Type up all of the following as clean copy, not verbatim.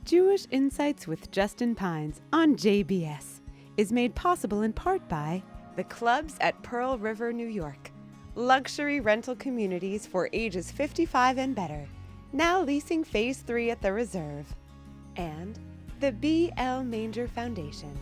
Jewish Insights with Justin Pines on JBS is made possible in part by the clubs at Pearl River, New York, luxury rental communities for ages 55 and better, now leasing Phase 3 at the Reserve, and the B.L. Manger Foundation.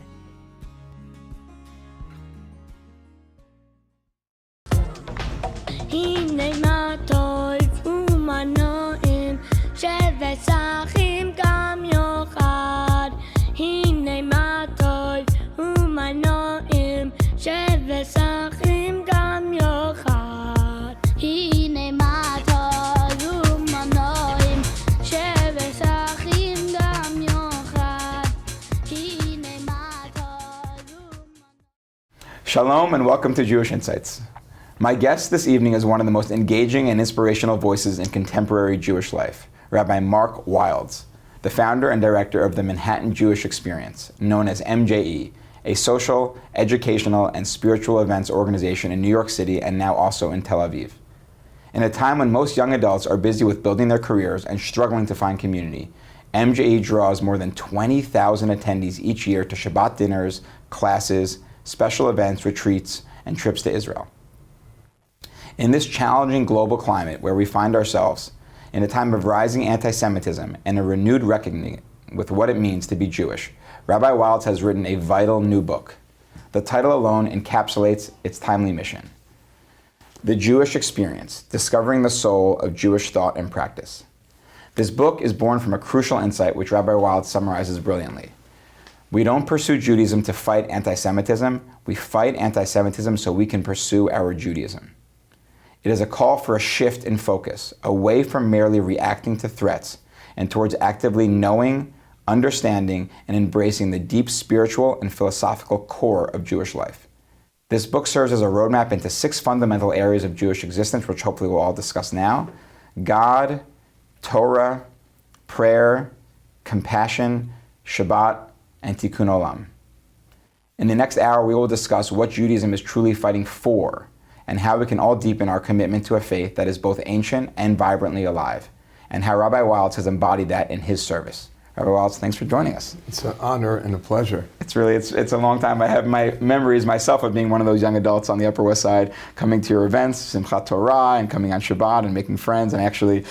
הנה מה טוב ומה נעים שבת אחים גם יחד הנה מה טוב ומה נעים שבת אחים גם יחד הנה מה טוב ומה נעים שבת אחים גם יחד הנה מה טוב Shalom and welcome to Jewish Insights. My guest this evening is one of the most engaging and inspirational voices in contemporary Jewish life, Rabbi Mark Wildes, the founder and director of the Manhattan Jewish Experience, known as MJE, a social, educational, and spiritual events organization in New York City and now also in Tel Aviv. In a time when most young adults are busy with building their careers and struggling to find community, MJE draws more than 20,000 attendees each year to Shabbat dinners, classes, special events, retreats, and trips to Israel. In this challenging global climate where we find ourselves, in a time of rising anti-Semitism and a renewed reckoning with what it means to be Jewish, Rabbi Wildes has written a vital new book. The title alone encapsulates its timely mission. The Jewish Experience, Discovering the Soul of Jewish Thought and Practice. This book is born from a crucial insight which Rabbi Wildes summarizes brilliantly. We don't pursue Judaism to fight anti-Semitism, we fight anti-Semitism so we can pursue our Judaism. It is a call for a shift in focus, away from merely reacting to threats and towards actively knowing, understanding, and embracing the deep spiritual and philosophical core of Jewish life. This book serves as a roadmap into 6 fundamental areas of Jewish existence, which hopefully we'll all discuss now: God, Torah, prayer, compassion, Shabbat, and Tikkun Olam. In the next hour, we will discuss what Judaism is truly fighting for, and how we can all deepen our commitment to a faith that is both ancient and vibrantly alive, and how Rabbi Wildes has embodied that in his service. Rabbi Wildes, thanks for joining us. It's an honor and a pleasure. It's a long time. I have my memories myself of being one of those young adults on the Upper West Side, coming to your events, Simchat Torah, and coming on Shabbat and making friends. And actually,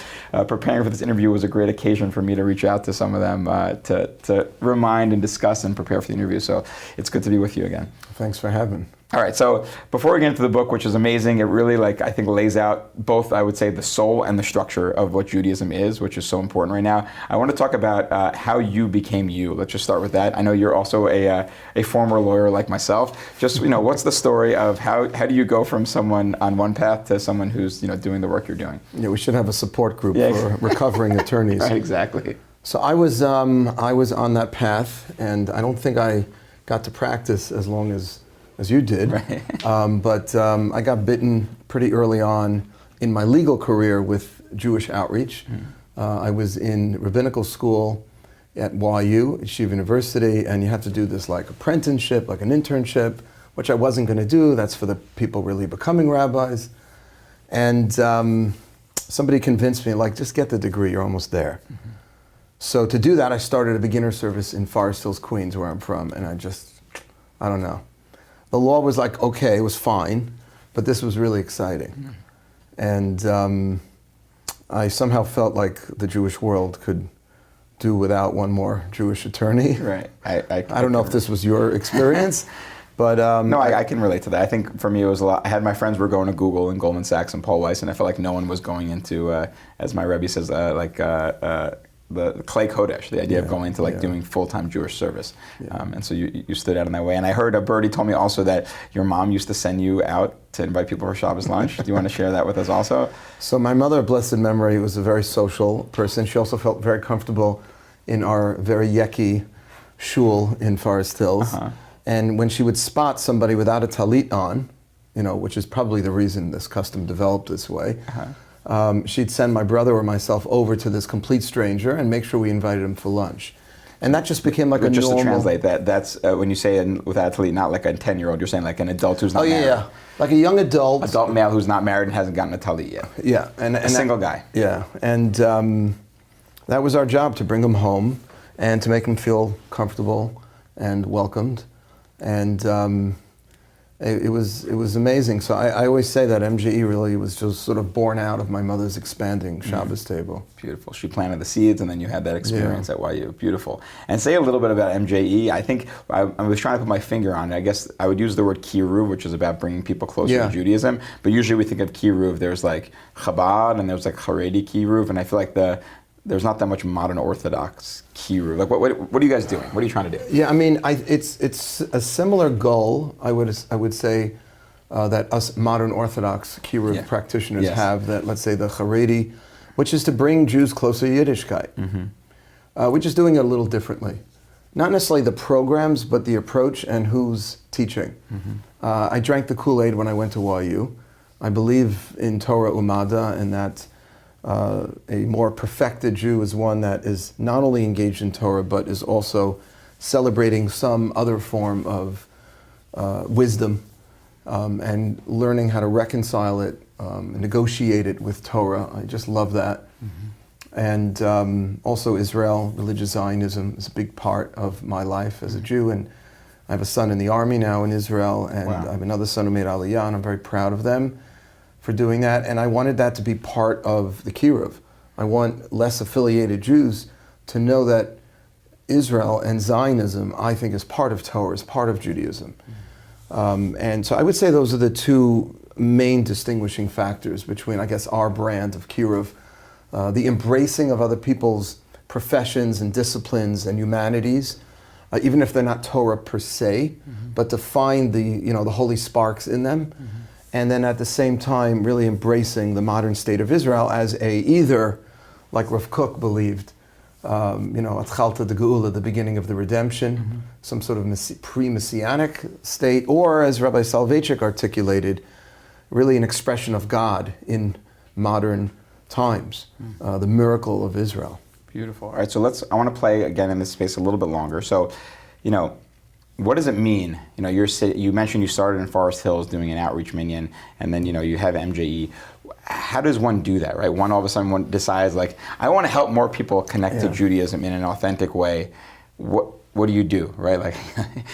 preparing for this interview was a great occasion for me to reach out to some of them to remind and discuss and prepare for the interview. So it's good to be with you again. Thanks for having me. All right, so before we get into the book, which is amazing, it really, I think, lays out both, I would say, the soul and the structure of what Judaism is, which is so important right now. I want to talk about how you became you. Let's just start with that. I know you're also a former lawyer like myself. Just, what's the story of how do you go from someone on one path to someone who's, doing the work you're doing? Yeah, we should have a support group for recovering attorneys. Right, exactly. So I was on that path, and I don't think I got to practice as long as you did, right. But I got bitten pretty early on in my legal career with Jewish outreach. I was in rabbinical school at YU, Yeshiva University, and you have to do this apprenticeship, an internship, which I wasn't going to do. That's for the people really becoming rabbis. And somebody convinced me, just get the degree, you're almost there. Mm-hmm. So to do that, I started a beginner service in Forest Hills, Queens, where I'm from, and I don't know. The law was okay, it was fine, but this was really exciting. And I somehow felt like the Jewish world could do without one more Jewish attorney. Right. I don't know if this was your experience, but... no, I can relate to that. I think for me it was a lot. I had my friends were going to Google and Goldman Sachs and Paul Weiss, and I felt like no one was going into, as my Rebbe says, the Klei Kodesh, the idea of going into doing full-time Jewish service. Yeah. And so you stood out in that way. And I heard Birdie told me also that your mom used to send you out to invite people for Shabbos lunch. Do you want to share that with us also? So my mother, blessed memory, was a very social person. She also felt very comfortable in our very yucky shul in Forest Hills. Uh-huh. And when she would spot somebody without a talit on, which is probably the reason this custom developed this way, uh-huh. She'd send my brother or myself over to this complete stranger and make sure we invited him for lunch. And that just became a just normal... to translate that's when you say without a talit, not like a 10-year-old, you're saying an adult who's not married. Yeah. Like a young adult. Adult male who's not married and hasn't gotten a talit yet. Yeah. And a single guy. Yeah. And that was our job, to bring him home. and to make them feel comfortable and welcomed. And it was amazing. So I always say that MJE really was just sort of born out of my mother's expanding Shabbos table. Beautiful. She planted the seeds, and then you had that experience at YU. Beautiful. And say a little bit about MJE. I think I was trying to put my finger on it. I guess I would use the word kiruv, which is about bringing people closer to Judaism. But usually we think of kiruv, there's like Chabad, and there's like Haredi kiruv, and I feel like there's not that much modern Orthodox kiruv. Like, what are you guys doing? What are you trying to do? Yeah, I mean, it's a similar goal. I would say that us modern Orthodox kiruv practitioners have. That, let's say, the Haredi, which is to bring Jews closer to Yiddishkeit. We're just doing it a little differently. Not necessarily the programs, but the approach and who's teaching. I drank the Kool-Aid when I went to YU. I believe in Torah Umada, and that a more perfected Jew is one that is not only engaged in Torah, but is also celebrating some other form of wisdom and learning how to reconcile it, negotiate it with Torah. I just love that. And also Israel, religious Zionism is a big part of my life as a Jew. And I have a son in the army now in Israel, and I have another son who made Aliyah, and I'm very proud of them for doing that, and I wanted that to be part of the kiruv. I want less affiliated Jews to know that Israel and Zionism, I think, is part of Torah, is part of Judaism. And so I would say those are the two main distinguishing factors between, I guess, our brand of kiruv, the embracing of other people's professions and disciplines and humanities, even if they're not Torah per se, but to find the holy sparks in them. And then at the same time, really embracing the modern state of Israel as either, like Rav Kook believed, Atchalta de Geula, the beginning of the redemption, some sort of pre-messianic state, or as Rabbi Soloveitchik articulated, really an expression of God in modern times, the miracle of Israel. Beautiful. All right, so I want to play again in this space a little bit longer. So, what does it mean? You mentioned you started in Forest Hills doing an outreach minyan, and then you have MJE. How does one do that, right? All of a sudden decides, like, I want to help more people connect to Judaism in an authentic way. What do you do, right? Like,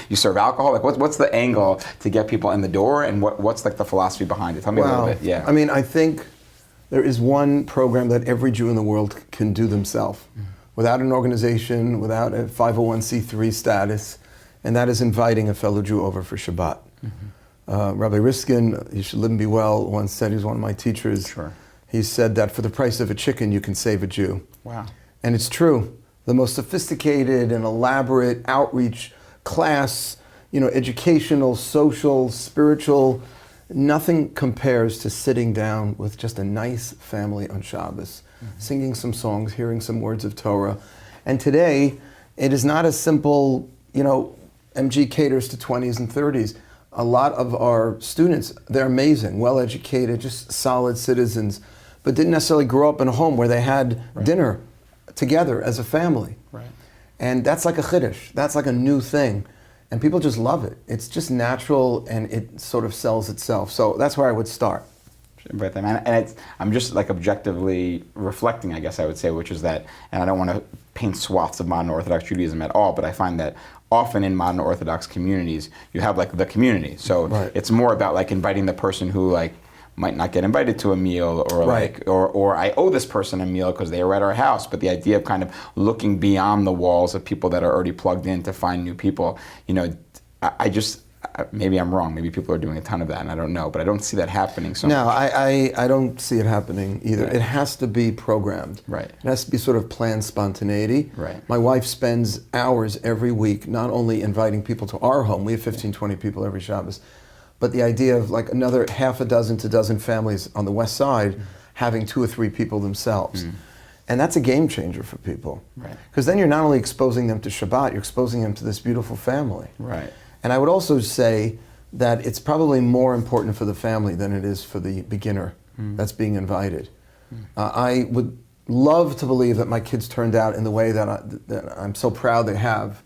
you serve alcohol? Like, what's the angle to get people in the door, and what's like the philosophy behind it? Tell me a little bit. Yeah. I mean, I think there is one program that every Jew in the world can do themselves, without an organization, without a 501c3 status. And that is inviting a fellow Jew over for Shabbat. Rabbi Riskin, he should live and be well, once said, he's one of my teachers. Sure. He said that for the price of a chicken, you can save a Jew. Wow. And it's true. The most sophisticated and elaborate outreach class, educational, social, spiritual, nothing compares to sitting down with just a nice family on Shabbos, singing some songs, hearing some words of Torah. And today, it is not as simple, MG caters to 20s and 30s. A lot of our students, they're amazing, well-educated, just solid citizens, but didn't necessarily grow up in a home where they had dinner together as a family. Right. And that's like a chiddush. That's like a new thing. And people just love it. It's just natural, and it sort of sells itself. So that's where I would start. Right, and I'm just like objectively reflecting, I guess I would say, which is that, and I don't want to paint swaths of modern Orthodox Judaism at all, but I find that often in modern Orthodox communities, you have like the community. So it's more about like inviting the person who like might not get invited to a meal, or or I owe this person a meal because they were at our house. But the idea of kind of looking beyond the walls of people that are already plugged in to find new people, maybe I'm wrong. Maybe people are doing a ton of that, and I don't know. But I don't see that happening so much. No, I don't see it happening either. Right. It has to be programmed. Right. It has to be sort of planned spontaneity. Right. My wife spends hours every week not only inviting people to our home. We have 15, 20 people every Shabbos. But the idea of like another half a dozen to dozen families on the west side having 2 or 3 people themselves. And that's a game changer for people. Right. Because then you're not only exposing them to Shabbat, you're exposing them to this beautiful family. Right. And I would also say that it's probably more important for the family than it is for the beginner that's being invited. I would love to believe that my kids turned out in the way that I'm so proud they have,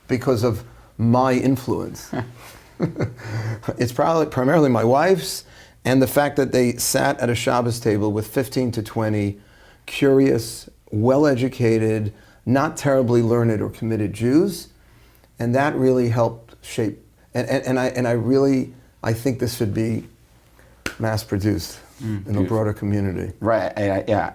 because of my influence. It's probably primarily my wife's, and the fact that they sat at a Shabbos table with 15 to 20 curious, well-educated, not terribly learned or committed Jews, and that really helped shape. I think this should be mass produced in the broader community. Right.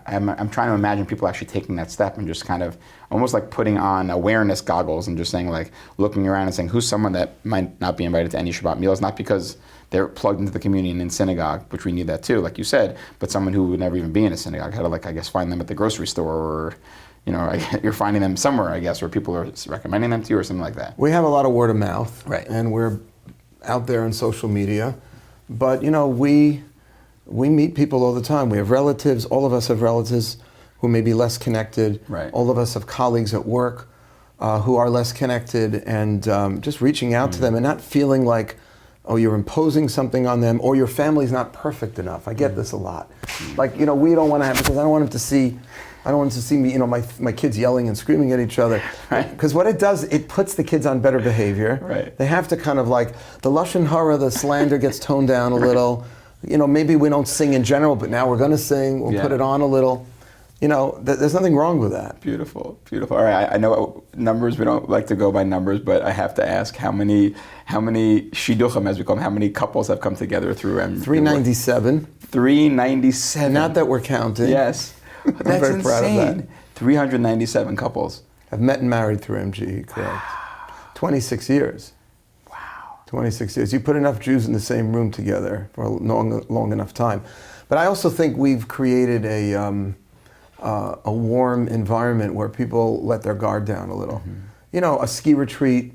I'm trying to imagine people actually taking that step and just kind of almost like putting on awareness goggles and just saying, like, looking around and saying, who's someone that might not be invited to any Shabbat meals, not because they're plugged into the community and in synagogue, which we need that too, like you said, but someone who would never even be in a synagogue. How to, like, I guess, find them at the grocery store, or, you know, you're finding them somewhere, I guess, where people are recommending them to you or something like that. We have a lot of word of mouth, right, and we're out there on social media, but, you know, we meet people all the time. We have relatives. All of us have relatives who may be less connected. Right. All of us have colleagues at work who are less connected, and just reaching out to them and not feeling like, oh, you're imposing something on them, or your family's not perfect enough. I get this a lot. Like, you know, we don't want to have, because I don't want them to see me, you know, my kids yelling and screaming at each other. Because what it does, it puts the kids on better behavior. Right. They have to kind of, like, the lashon hara, the slander gets toned down a little. You know, maybe we don't sing in general, but now we're going to sing. We'll put it on a little. You know, there's nothing wrong with that. Beautiful, beautiful. All right, I know numbers, we don't like to go by numbers, but I have to ask, how many shidduchim, as we call them, how many couples have come together through MG? 397. 397. Not that we're counting. Yes. I'm That's very proud of insane. that. 397 couples. Have met and married through MG, correct. 26 years. 26 years. You put enough Jews in the same room together for a long enough time. But I also think we've created a warm environment where people let their guard down a little. You know, a ski retreat,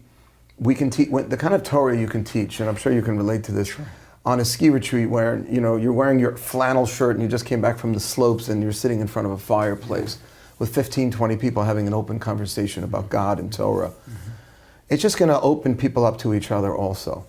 we can teach, the kind of Torah you can teach, and I'm sure you can relate to this, on a ski retreat where, you know, you're wearing your flannel shirt and you just came back from the slopes and you're sitting in front of a fireplace with 15, 20 people having an open conversation about God and Torah. It's just going to open people up to each other also.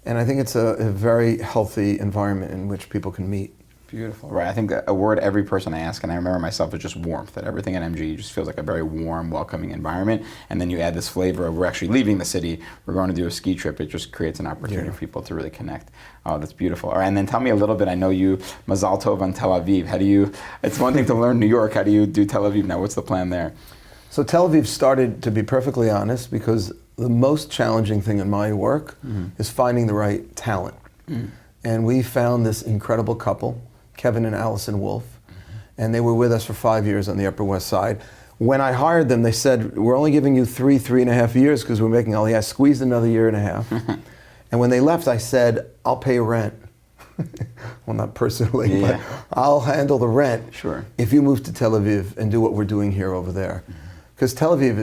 And I think it's a very healthy environment in which people can meet. Beautiful. Right. I think a word every person I ask, and I remember myself, is just warmth. That everything at MG just feels like a very warm, welcoming environment. And then you add this flavor of, we're actually leaving the city, we're going to do a ski trip. It just creates an opportunity for people to really connect. Oh, that's beautiful. All right, and then tell me a little bit. I know you, Mazal Tov on Tel Aviv. How do you, it's one thing to learn New York. How do you do Tel Aviv now? What's the plan there? So Tel Aviv started, to be perfectly honest, because the most challenging thing in my work is finding the right talent. And we found this incredible couple, Kevin and Allison Wolf, and they were with us for 5 years on the Upper West Side. When I hired them, they said, we're only giving you 3.5 years because we're making Aliyah. I squeezed another 1.5 years. And when they left, I said, I'll pay rent. Well, not personally, but I'll handle the rent if you move to Tel Aviv and do what we're doing here over there. Because Tel Aviv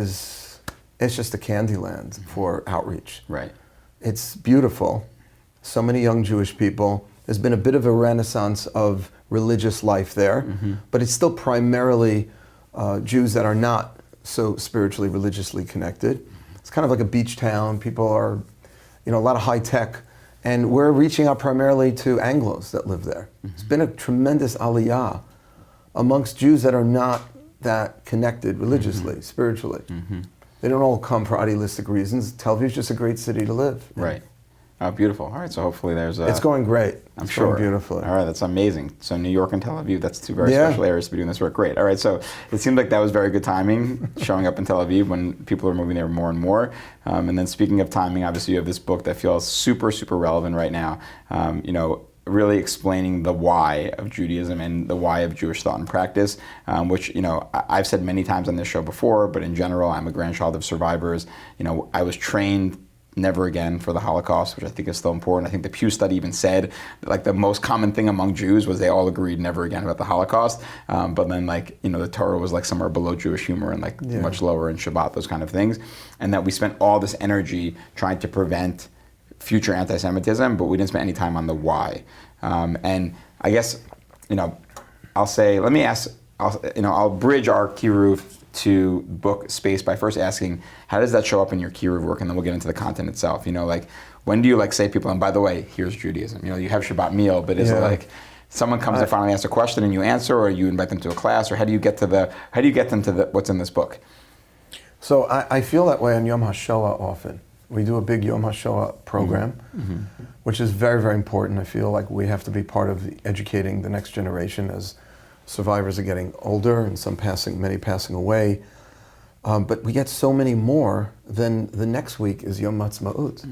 it's just a candy land for outreach. Right. It's beautiful. So many young Jewish people. There's been a bit of a renaissance of religious life there, but it's still primarily Jews that are not so spiritually, religiously connected. It's kind of like a beach town. People are, you know, a lot of high tech. And we're reaching out primarily to Anglos that live there. It's been a tremendous aliyah amongst Jews that are not that connected religiously, spiritually. They don't all come for idealistic reasons. Tel Aviv is just a great city to live in. Right. Oh, beautiful. All right, so hopefully there's a... It's going great. I'm sure. Going beautifully. All right, that's amazing. So New York and Tel Aviv, that's two very special areas to be doing this work. Great. All right, so it seemed like that was very good timing, showing up in Tel Aviv when people are moving there more and more. And then speaking of timing, obviously you have this book that feels super, super relevant right now. You know, really explaining the why of Judaism and the why of Jewish thought and practice, which, you know, I've said many times on this show before, but in general, I'm a grandchild of survivors. You know, I was trained never again for the Holocaust, which I think is still important. I think the Pew study even said, like, the most common thing among Jews was they all agreed never again about the Holocaust. But then, like, you know, the Torah was like somewhere below Jewish humor and like much lower in Shabbat, those kind of things. And that we spent all this energy trying to prevent future anti-Semitism, but we didn't spend any time on the why. And I guess, you know, I'll say, let me ask, I'll bridge our Kiruv to book space by first asking, how does that show up in your Kiruv work? And then we'll get into the content itself. You know, like, when do you, like, say people, and by the way, here's Judaism. You know, you have Shabbat meal, but is it like someone comes and finally asks a question and you answer, or you invite them to a class, or how do you get them to what's in this book? So I feel that way on Yom HaShoah often. We do a big Yom HaShoah program, which is very, very important. I feel like we have to be part of educating the next generation as survivors are getting older and many passing away. But we get so many more than the next week is Yom Ha'atzmaut.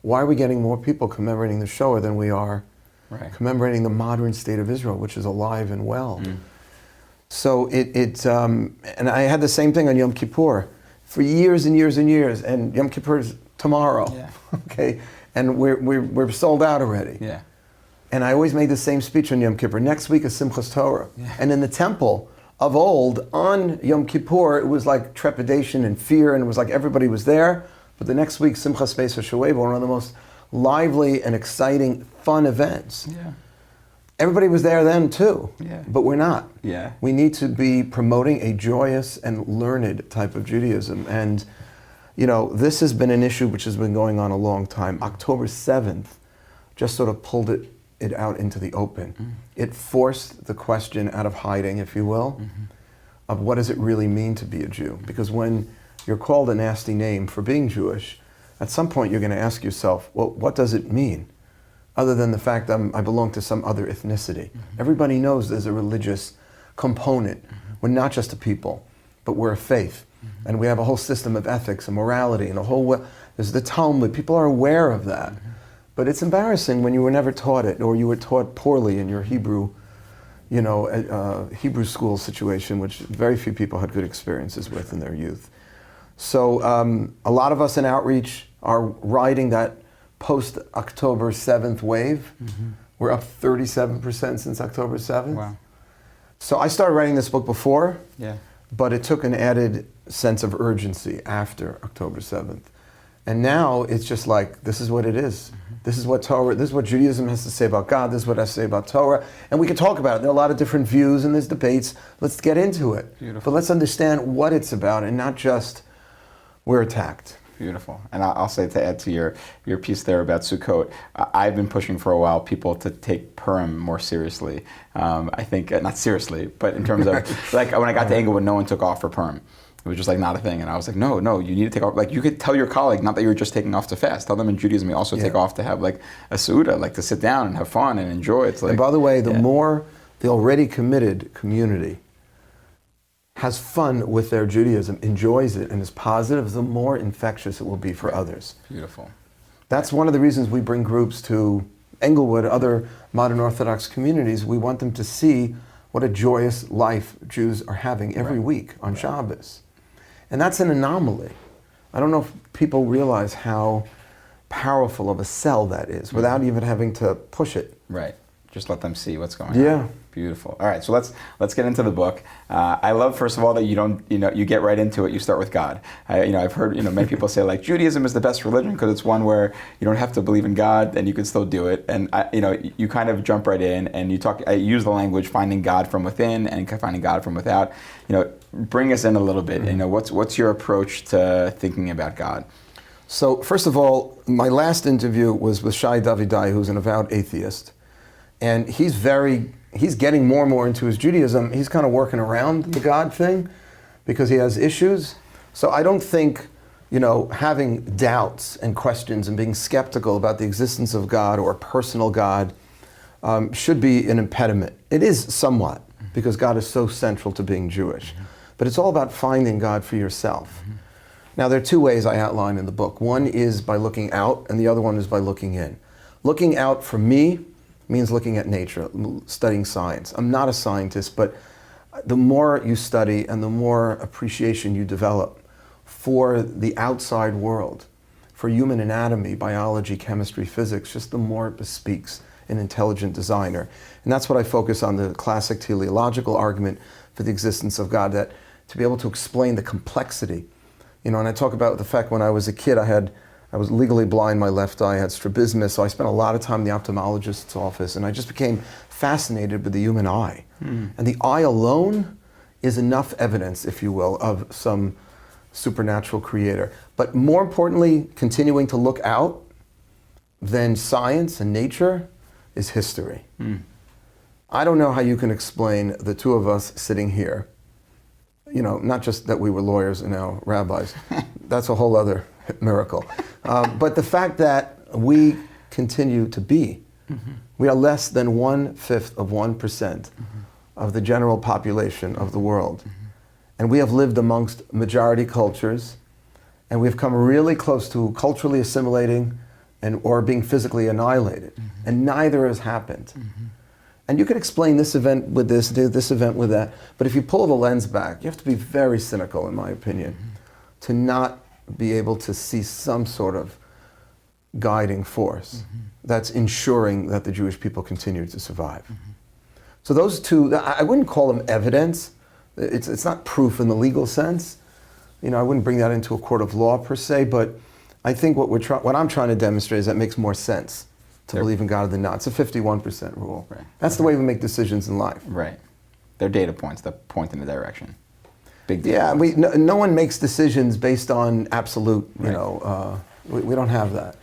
Why are we getting more people commemorating the Shoah than we are commemorating the modern state of Israel, which is alive and well? So and I had the same thing on Yom Kippur for years and years and years, and Yom Kippur is tomorrow, okay? And we're sold out already. Yeah. And I always made the same speech on Yom Kippur. Next week is Simchas Torah. And in the temple of old, on Yom Kippur, it was like trepidation and fear, and it was like everybody was there. But the next week, Simchas Beis HaShoeva, one of the most lively and exciting, fun events. Yeah. Everybody was there then too, but we're not. Yeah. We need to be promoting a joyous and learned type of Judaism. And, you know, this has been an issue which has been going on a long time. October 7th just sort of pulled it out into the open. It forced the question out of hiding, if you will, of what does it really mean to be a Jew? Because when you're called a nasty name for being Jewish, at some point you're going to ask yourself, well, what does it mean? Other than the fact that I belong to some other ethnicity. Everybody knows there's a religious component. We're not just a people, but we're a faith. And we have a whole system of ethics and morality and there's the Talmud. People are aware of that. But it's embarrassing when you were never taught it, or you were taught poorly in your Hebrew, Hebrew school situation, which very few people had good experiences with in their youth. So a lot of us in outreach are riding that post-October 7th wave. We're up 37% since October 7th. Wow. So I started writing this book before, but it took an added sense of urgency after October 7th. And now it's just like, this is what it is. This is what Torah, this is what Judaism has to say about God, this is what it has to say about Torah. And we can talk about it. There are a lot of different views and there's debates. Let's get into it. Beautiful. But let's understand what it's about and not just we're attacked. Beautiful. And I'll say, to add to your piece there about Sukkot, I've been pushing for a while people to take Purim more seriously. I think, not seriously, but in terms of, like when I got to Englewood, no one took off for Purim. It was just like not a thing. And I was like, no, you need to take off. Like you could tell your colleague, not that you're just taking off to fast. Tell them in Judaism you also take off to have like a Seudah, like to sit down and have fun and enjoy. It's like, and by the way, the more the already committed community has fun with their Judaism, enjoys it, and is positive, the more infectious it will be for others. Beautiful. That's one of the reasons we bring groups to Englewood, other modern Orthodox communities. We want them to see what a joyous life Jews are having every week on Shabbos. And that's an anomaly. I don't know if people realize how powerful of a sell that is without even having to push it. Right. Just let them see what's going on. Yeah. Beautiful. All right, so let's get into the book. I love, first of all, that you get right into it. You start with God. I've heard many people say like Judaism is the best religion because it's one where you don't have to believe in God and you can still do it. And you kind of jump right in and I use the language finding God from within and finding God from without. Bring us in a little bit. What's your approach to thinking about God? So first of all, my last interview was with Shai Davidai, who's an avowed atheist, and he's getting more and more into his Judaism. He's kind of working around the God thing because he has issues. So I don't think, having doubts and questions and being skeptical about the existence of God or a personal God should be an impediment. It is somewhat, because God is so central to being Jewish. But it's all about finding God for yourself. Now, there are two ways I outline in the book. One is by looking out, and the other one is by looking in. Looking out for me means looking at nature, studying science. I'm not a scientist, but the more you study and the more appreciation you develop for the outside world, for human anatomy, biology, chemistry, physics, just the more it bespeaks an intelligent designer. And that's what I focus on, the classic teleological argument for the existence of God, that to be able to explain the complexity. And I talk about the fact when I was a kid, I was legally blind, my left eye, I had strabismus, so I spent a lot of time in the ophthalmologist's office, and I just became fascinated with the human eye. And the eye alone is enough evidence, if you will, of some supernatural creator. But more importantly, continuing to look out than science and nature is history. I don't know how you can explain the two of us sitting here, not just that we were lawyers and now rabbis. That's a whole other miracle. But the fact that we continue to be, we are less than 1/5 of 1% of the general population of the world. and we have lived amongst majority cultures, and we've come really close to culturally assimilating or being physically annihilated. And neither has happened. And you could explain this event with this event with that, but if you pull the lens back, you have to be very cynical, in my opinion, to not be able to see some sort of guiding force that's ensuring that the Jewish people continue to survive. So those two, I wouldn't call them evidence. It's not proof in the legal sense. You know, I wouldn't bring that into a court of law per se, but I think what I'm trying to demonstrate is that it makes more sense to believe in God than not. It's a 51% rule. Right. That's the way we make decisions in life. Right. They're data points that point in a direction. Big data Yeah, points. no one makes decisions based on absolute, you know, we don't have that.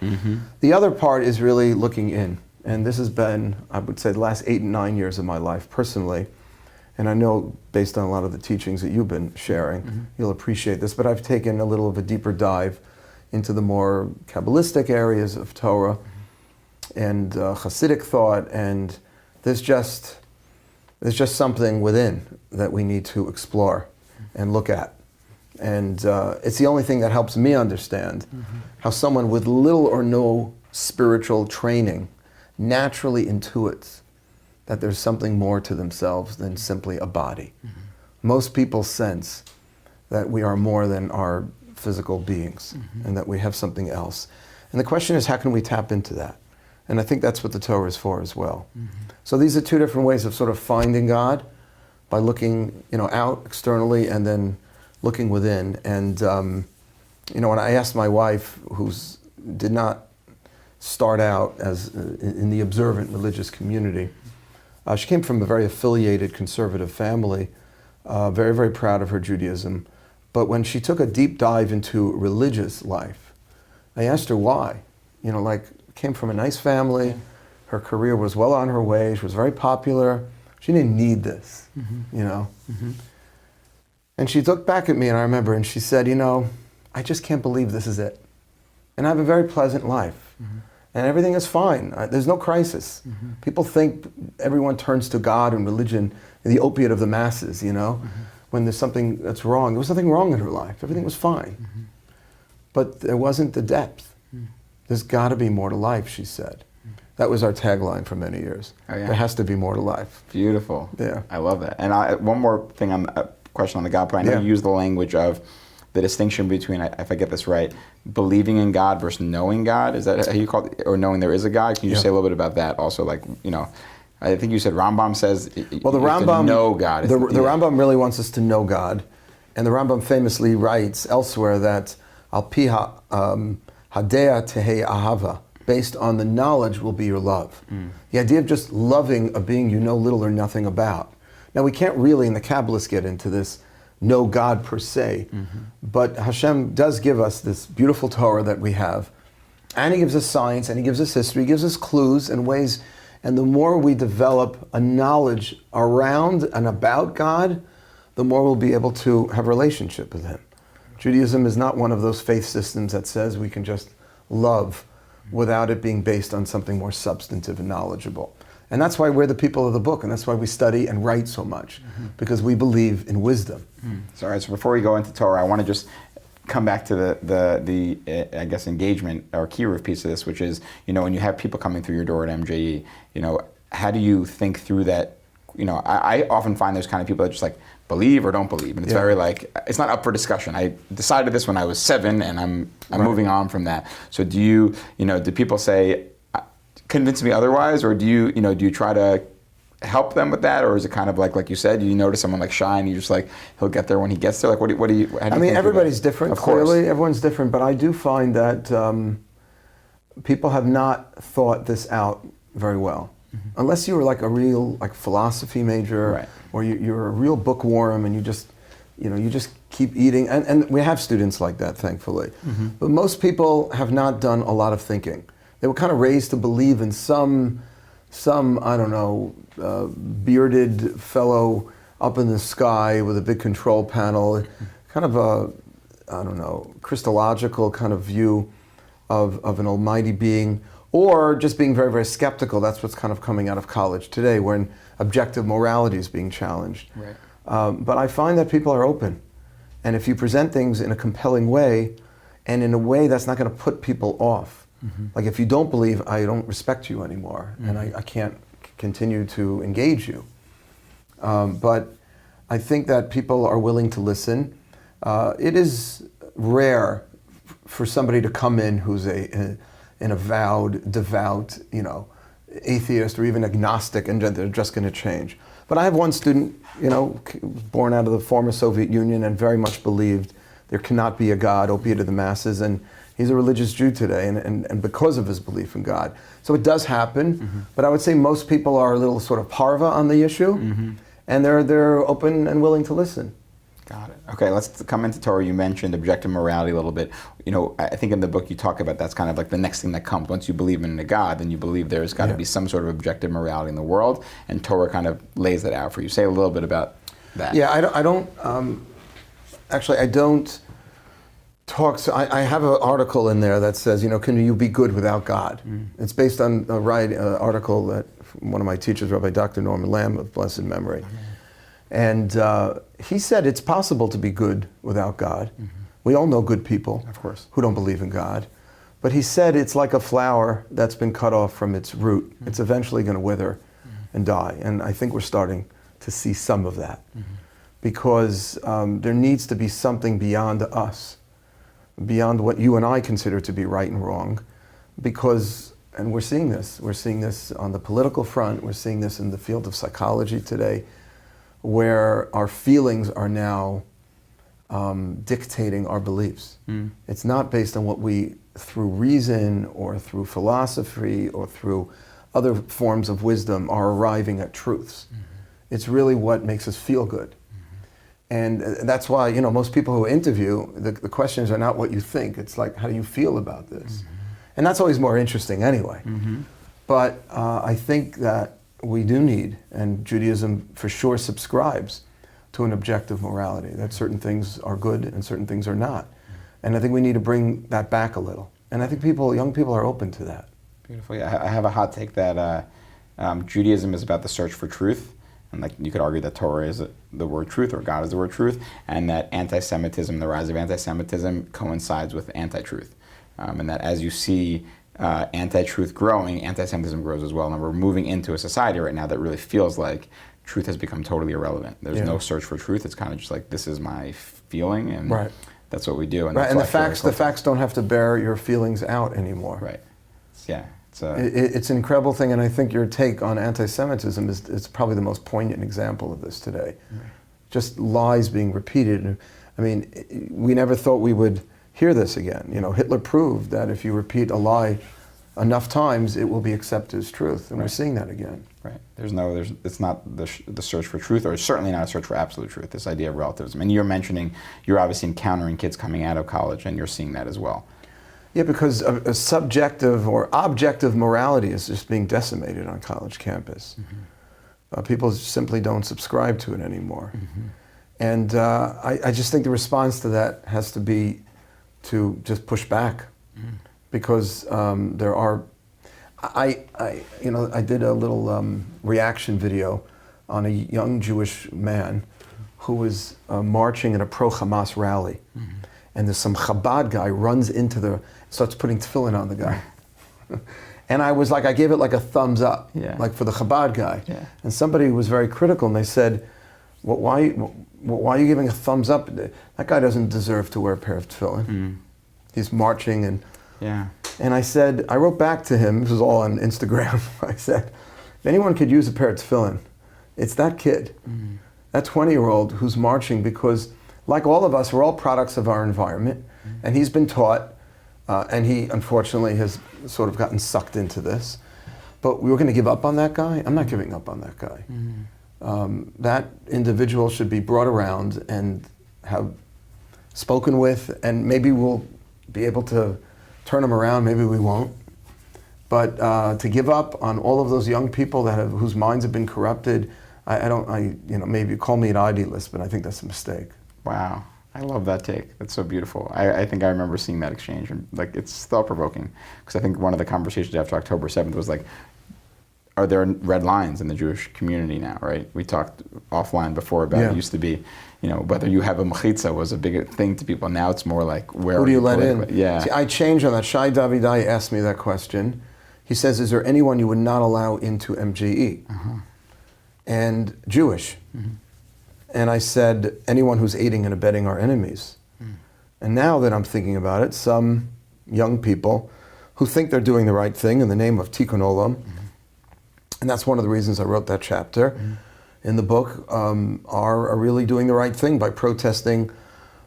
The other part is really looking in. And this has been, I would say, the last 8 and 9 years of my life personally. And I know based on a lot of the teachings that you've been sharing, you'll appreciate this, but I've taken a little of a deeper dive into the more Kabbalistic areas of Torah and Hasidic thought, and there's just something within that we need to explore and look at. And it's the only thing that helps me understand how someone with little or no spiritual training naturally intuits that there's something more to themselves than simply a body. Most people sense that we are more than our physical beings and that we have something else. And the question is, how can we tap into that? And I think that's what the Torah is for as well. So these are two different ways of sort of finding God, by looking, you know, out externally and then looking within. And you know, when I asked my wife, who did not start out as in the observant religious community, she came from a very affiliated conservative family, very, very proud of her Judaism. But when she took a deep dive into religious life, I asked her why. You know, like, came from a nice family, her career was well on her way, she was very popular, she didn't need this, you know. And she looked back at me, and I remember, and she said, you know, I just can't believe this is it. And I have a very pleasant life. And everything is fine. There's no crisis. People think everyone turns to God and religion, the opiate of the masses, you know, when there's something that's wrong. There was nothing wrong in her life. Everything was fine. But there wasn't the depth. There's got to be more to life, she said. That was our tagline for many years. Oh, yeah. There has to be more to life. Beautiful. Yeah. I love that. And one more thing on a question on the God part. I know you use the language of the distinction between, if I get this right, believing in God versus knowing God. Is that how you call it? Or knowing there is a God? Can you say a little bit about that also? Like, you know, I think you said Rambam says well, the Rambam, to know God. The Rambam really wants us to know God. And the Rambam famously writes elsewhere that al pi hadea tehei ahava, based on the knowledge will be your love. The idea of just loving a being you know little or nothing about. Now, we can't really, in the Kabbalists, get into this know God per se, but Hashem does give us this beautiful Torah that we have, and He gives us science, and He gives us history, He gives us clues and ways, and the more we develop a knowledge around and about God, the more we'll be able to have a relationship with Him. Judaism is not one of those faith systems that says we can just love without it being based on something more substantive and knowledgeable. And that's why we're the people of the book, and that's why we study and write so much, because we believe in wisdom. So, all right, so before we go into Torah, I want to just come back to the I guess, engagement or key roof piece of this, which is, you know, when you have people coming through your door at MJE, you know, how do you think through that? You know, I often find there's kind of people that just like believe or don't believe, and it's very like, it's not up for discussion. I decided this when I was 7, and I'm moving on from that. So do do people say, convince me otherwise, or do you try to help them with that, or is it kind of like you said, you notice someone like shy and you just like, he'll get there when he gets there? Like, how do you I mean, everybody's different, clearly. Everyone's different, but I do find that people have not thought this out very well. Unless you were like a real philosophy major, or you're a real bookworm and you just keep eating, and we have students like that, thankfully. But most people have not done a lot of thinking. They were kind of raised to believe in some I don't know, bearded fellow up in the sky with a big control panel, kind of a, I don't know, Christological kind of view of an almighty being, or just being very, very skeptical. That's what's kind of coming out of college today, when objective morality is being challenged. But I find that people are open. And if you present things in a compelling way, and in a way that's not going to put people off, like if you don't believe, I don't respect you anymore, and I can't continue to engage you. But I think that people are willing to listen. It is rare for somebody to come in who's an avowed, devout, atheist or even agnostic, and they're just going to change. But I have one student, born out of the former Soviet Union and very much believed there cannot be a God, opiate to the masses, and he's a religious Jew today, and because of his belief in God. So it does happen, but I would say most people are a little sort of parva on the issue, and they're open and willing to listen. Got it. Okay, let's come into Torah. You mentioned objective morality a little bit. I think in the book you talk about that's kind of like the next thing that comes. Once you believe in a God, then you believe there's got to be some sort of objective morality in the world, and Torah kind of lays that out for you. Say a little bit about that. Yeah, I don't talk. So I have an article in there that says, can you be good without God? It's based on a article that one of my teachers, Rabbi Dr. Norman Lamb of blessed memory. And he said it's possible to be good without God. We all know good people, of course, who don't believe in God. But he said it's like a flower that's been cut off from its root. It's eventually going to wither and die. And I think we're starting to see some of that. Because there needs to be something beyond us, beyond what you and I consider to be right and wrong. And we're seeing this on the political front, we're seeing this in the field of psychology today, where our feelings are now dictating our beliefs. It's not based on what we, through reason or through philosophy or through other forms of wisdom, are arriving at truths. It's really what makes us feel good. And that's why, most people who interview, the questions are not what you think. It's like, how do you feel about this? And that's always more interesting anyway. But I think that we do need, and Judaism for sure subscribes to an objective morality, that certain things are good and certain things are not. And I think we need to bring that back a little. And I think young people are open to that. Beautiful. Yeah, I have a hot take that Judaism is about the search for truth. And you could argue that Torah is the word truth, or God is the word truth, and that anti-Semitism, the rise of anti-Semitism, coincides with anti-truth. And that as you see anti-truth growing, anti-Semitism grows as well. And we're moving into a society right now that really feels like truth has become totally irrelevant. There's no search for truth. It's kind of just like, this is my feeling, and that's what we do. And, and the facts don't have to bear your feelings out anymore. Right. Yeah. It's an incredible thing, and I think your take on anti-Semitism is probably the most poignant example of this today. Just lies being repeated. I mean, we never thought we would hear this again. Hitler proved that if you repeat a lie enough times, it will be accepted as truth, and we're seeing that again. Right. It's not the search for truth, or it's certainly not a search for absolute truth. This idea of relativism, and you're obviously encountering kids coming out of college, and you're seeing that as well. Yeah, because a subjective or objective morality is just being decimated on college campus. People simply don't subscribe to it anymore. And I just think the response to that has to be to just push back. Because there are, I did a little reaction video on a young Jewish man who was marching at a pro-Hamas rally. And there's some Chabad guy runs starts putting tefillin on the guy. And I gave it like a thumbs up, like for the Chabad guy. And somebody was very critical, and they said, why are you giving a thumbs up? That guy doesn't deserve to wear a pair of tefillin. He's marching, and I wrote back to him, this was all on Instagram, I said, if anyone could use a pair of tefillin, it's that kid, that 20-year-old who's marching, because like all of us, we're all products of our environment, and he's been taught, and he unfortunately has sort of gotten sucked into this. But we were going to give up on that guy? I'm not giving up on that guy. That individual should be brought around and have spoken with, and maybe we'll be able to turn him around, maybe we won't. But to give up on all of those young people whose minds have been corrupted, maybe call me an idealist, but I think that's a mistake. Wow, I love that take. That's so beautiful. I think I remember seeing that exchange, and it's thought-provoking, because I think one of the conversations after October 7th was like, are there red lines in the Jewish community now, right? We talked offline before about it used to be, whether you have a mechitza was a big thing to people. Now it's more like, who do you let in? Yeah. See, I changed on that. Shai Davidai asked me that question. He says, is there anyone you would not allow into MJE? And Jewish. And I said, anyone who's aiding and abetting our enemies. And now that I'm thinking about it, some young people who think they're doing the right thing in the name of Tikkun Olam, and that's one of the reasons I wrote that chapter in the book, are really doing the right thing by protesting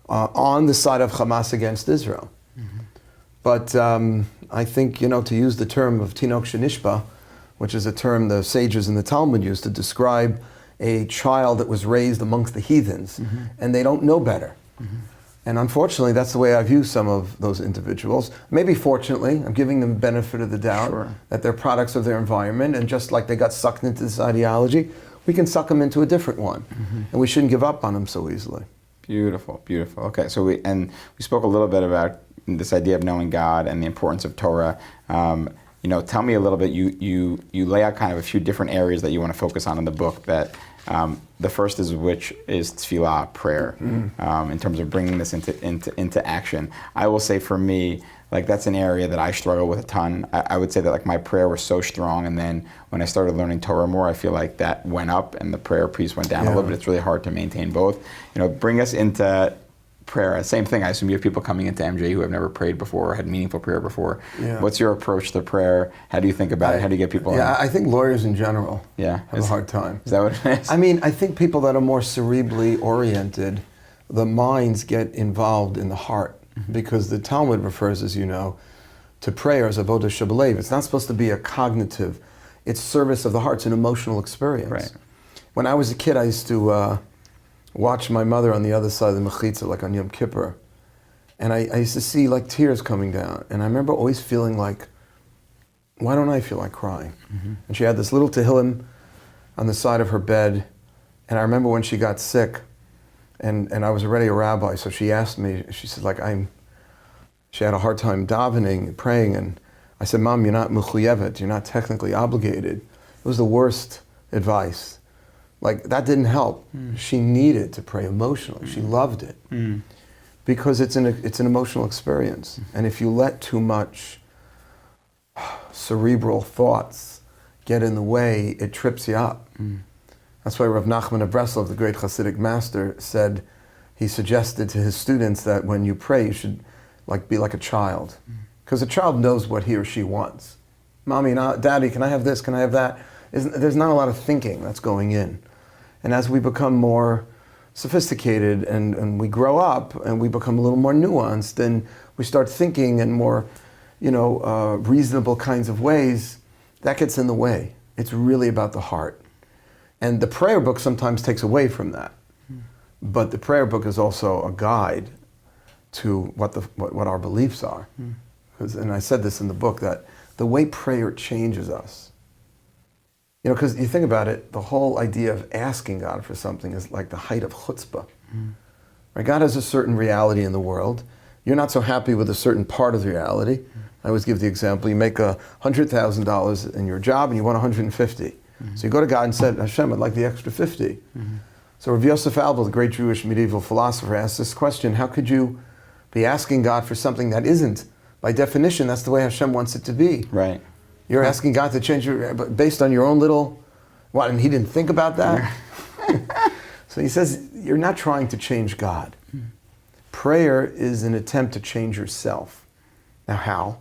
on the side of Hamas against Israel. But I think, to use the term of Tinok Shenishba, which is a term the sages in the Talmud used to describe a child that was raised amongst the heathens, and they don't know better. And unfortunately, that's the way I view some of those individuals. Maybe fortunately, I'm giving them the benefit of the doubt that they're products of their environment, and just like they got sucked into this ideology, we can suck them into a different one. And we shouldn't give up on them so easily. Beautiful, beautiful. Okay, so we spoke a little bit about this idea of knowing God and the importance of Torah. Tell me a little bit, you lay out kind of a few different areas that you want to focus on in the book that the first is tefillah, prayer, in terms of bringing this into action. I will say for me, that's an area that I struggle with a ton. I would say that my prayer was so strong, and then when I started learning Torah more, I feel like that went up and the prayer piece went down a little bit. It's really hard to maintain both. Bring us into prayer. Same thing. I assume you have people coming into MJ who have never prayed before or had meaningful prayer before. What's your approach to prayer? How do you think about it? How do you get people in? I think lawyers in general have a hard time. Is that what it is? I think people that are more cerebrally oriented, the minds get involved in the heart, because the Talmud refers, as you know, to prayer as avodah shebelev. It's not supposed to be a cognitive, it's service of the heart. It's an emotional experience. Right. When I was a kid, I used to watch my mother on the other side of the mechitza, like on Yom Kippur. And I used to see tears coming down. And I remember always feeling like, why don't I feel like crying? And she had this little Tehillim on the side of her bed. And I remember when she got sick, and I was already a rabbi, so she asked me, she said she had a hard time davening, praying, and I said, Mom, you're not mechuyevet, you're not technically obligated. It was the worst advice. That didn't help. She needed to pray emotionally. She loved it. Because it's an emotional experience. And if you let too much cerebral thoughts get in the way, it trips you up. That's why Rav Nachman of Breslov, the great Hasidic master, he suggested to his students that when you pray, you should be like a child. Because a child knows what he or she wants. Mommy, Daddy, can I have this? Can I have that? There's not a lot of thinking that's going in. And as we become more sophisticated and we grow up and we become a little more nuanced and we start thinking in more, reasonable kinds of ways, that gets in the way. It's really about the heart. And the prayer book sometimes takes away from that. But the prayer book is also a guide to what our beliefs are. And I said this in the book, that the way prayer changes us. Because you think about it, the whole idea of asking God for something is like the height of chutzpah. Right? God has a certain reality in the world. You're not so happy with a certain part of the reality. I always give the example, you make $100,000 in your job and you want 150. So you go to God and said, Hashem, I'd like the extra 50. So Rav Yosef Albel, the great Jewish medieval philosopher, asked this question, how could you be asking God for something that isn't? By definition, that's the way Hashem wants it to be. Right. You're asking God to change based on your own little, and he didn't think about that? So he says, you're not trying to change God. Prayer is an attempt to change yourself. Now how?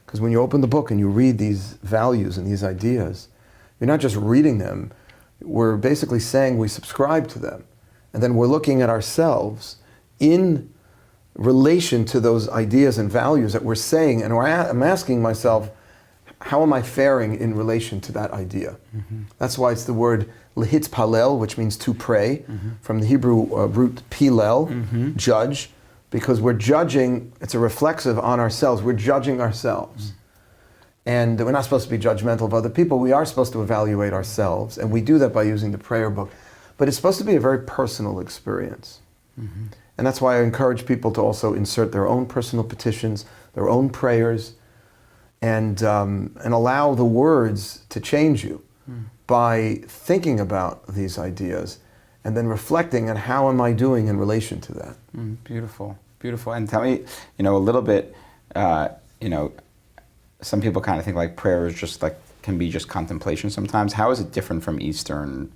Because when you open the book and you read these values and these ideas, you're not just reading them, we're basically saying we subscribe to them. And then we're looking at ourselves in relation to those ideas and values that we're saying, and I'm asking myself, how am I faring in relation to that idea? That's why it's the word lehitpalel, which means to pray, from the Hebrew root pilel, judge, because we're judging, it's a reflexive on ourselves, we're judging ourselves. And we're not supposed to be judgmental of other people, we are supposed to evaluate ourselves, and we do that by using the prayer book. But it's supposed to be a very personal experience. And that's why I encourage people to also insert their own personal petitions, their own prayers, and allow the words to change you. by thinking about these ideas and then reflecting on how am I doing in relation to that. Beautiful, beautiful. And tell me, a little bit, some people kind of think like prayer is just like, can be just contemplation sometimes. How is it different from Eastern?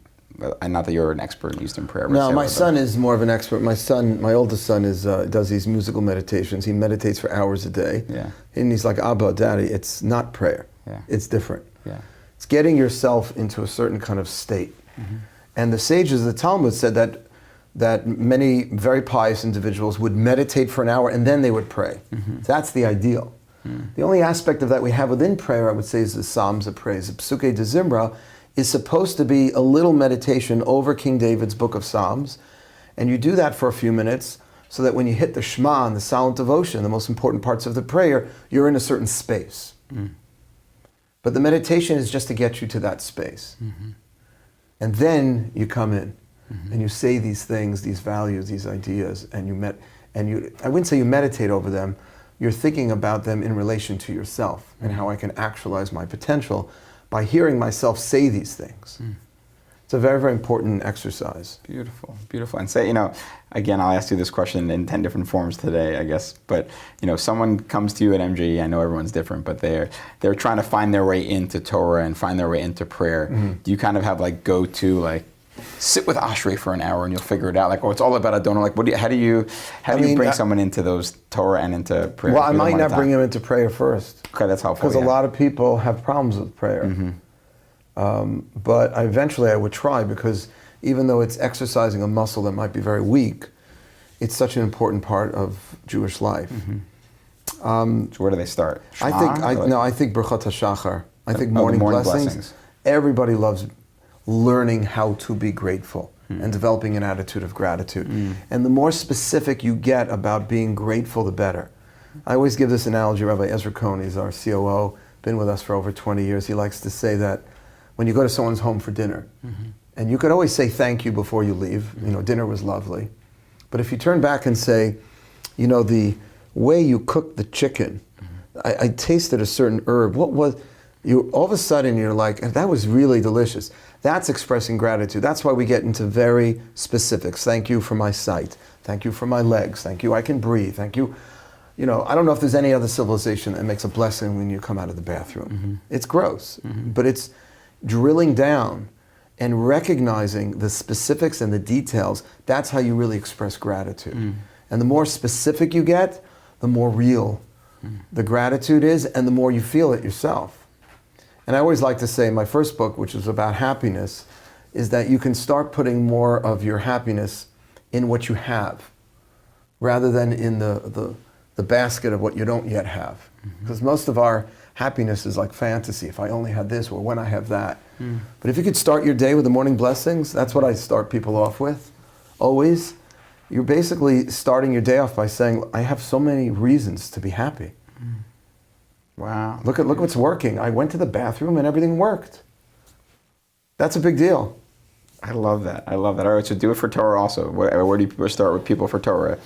And not that you're an expert in Eastern prayer. No, my son is more of an expert. My oldest son does these musical meditations. He meditates for hours a day. Yeah. And he's like, Abba, Daddy, it's not prayer. Yeah. It's different. Yeah. It's getting yourself into a certain kind of state. And the sages of the Talmud said that many very pious individuals would meditate for an hour and then they would pray. That's the ideal. The only aspect of that we have within prayer, I would say, is the Psalms of praise. The Psuke de Zimra is supposed to be a little meditation over King David's book of Psalms. And you do that for a few minutes so that when you hit the Shema and the silent devotion, the most important parts of the prayer, you're in a certain space. But the meditation is just to get you to that space. And then you come in and you say these things, these values, these ideas, and I wouldn't say you meditate over them, you're thinking about them in relation to yourself and how I can actualize my potential by hearing myself say these things. It's a very, very important exercise. Beautiful, beautiful. And say, again, I'll ask you this question in 10 different forms today, I guess. But, someone comes to you at MGE, I know everyone's different, but they're trying to find their way into Torah and find their way into prayer. Do you kind of have go-to, sit with Ashrei for an hour and you'll figure it out? It's all about Adonai. How do you bring someone into those Torah and into prayer? Well, I might not bring them into prayer first. Okay, that's helpful. Because a lot of people have problems with prayer. But eventually I would try, because even though it's exercising a muscle that might be very weak, it's such an important part of Jewish life. So where do they start? I think Birchot HaShachar. I think morning blessings. Everybody loves learning how to be grateful and developing an attitude of gratitude. And the more specific you get about being grateful, the better. I always give this analogy. Rabbi Ezra Cohen, he's our COO, been with us for over 20 years. He likes to say that when you go to someone's home for dinner, and you could always say thank you before you leave, dinner was lovely. But if you turn back and say, the way you cooked the chicken, I tasted a certain herb. What was, all of a sudden you're like, that was really delicious. That's expressing gratitude. That's why we get into very specifics. Thank you for my sight. Thank you for my legs. Thank you, I can breathe. Thank you. I don't know if there's any other civilization that makes a blessing when you come out of the bathroom. It's gross, but it's drilling down and recognizing the specifics and the details. That's how you really express gratitude. And the more specific you get, the more real the gratitude is, and the more you feel it yourself. And I always like to say, my first book, which is about happiness, is that you can start putting more of your happiness in what you have, rather than in the basket of what you don't yet have. Because most of our happiness is like fantasy. If I only had this, or when I have that. But if you could start your day with the morning blessings, that's what I start people off with, always. You're basically starting your day off by saying, I have so many reasons to be happy. Wow. Look what's working. I went to the bathroom and everything worked. That's a big deal. I love that. All right, so do it for Torah also. Where do you start with people for Torah?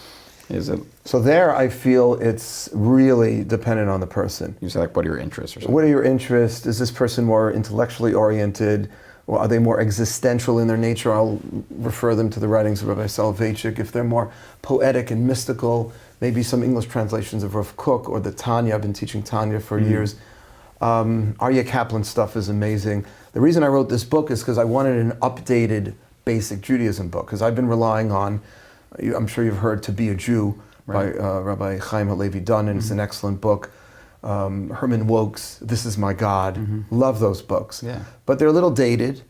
Is it? So there, I feel it's really dependent on the person. You say, what are your interests or something? What are your interests? Is this person more intellectually oriented? Or are they more existential in their nature? I'll refer them to the writings of Rabbi Soloveitchik. If they're more poetic and mystical, maybe some English translations of Rav Kook or the Tanya. I've been teaching Tanya for years. Aryeh Kaplan's stuff is amazing. The reason I wrote this book is because I wanted an updated basic Judaism book, because I've been relying on, I'm sure you've heard To Be a Jew by Rabbi Chaim Halevi Dunn, it's an excellent book. Herman Wouk's This Is My God. Love those books. Yeah. But they're a little dated.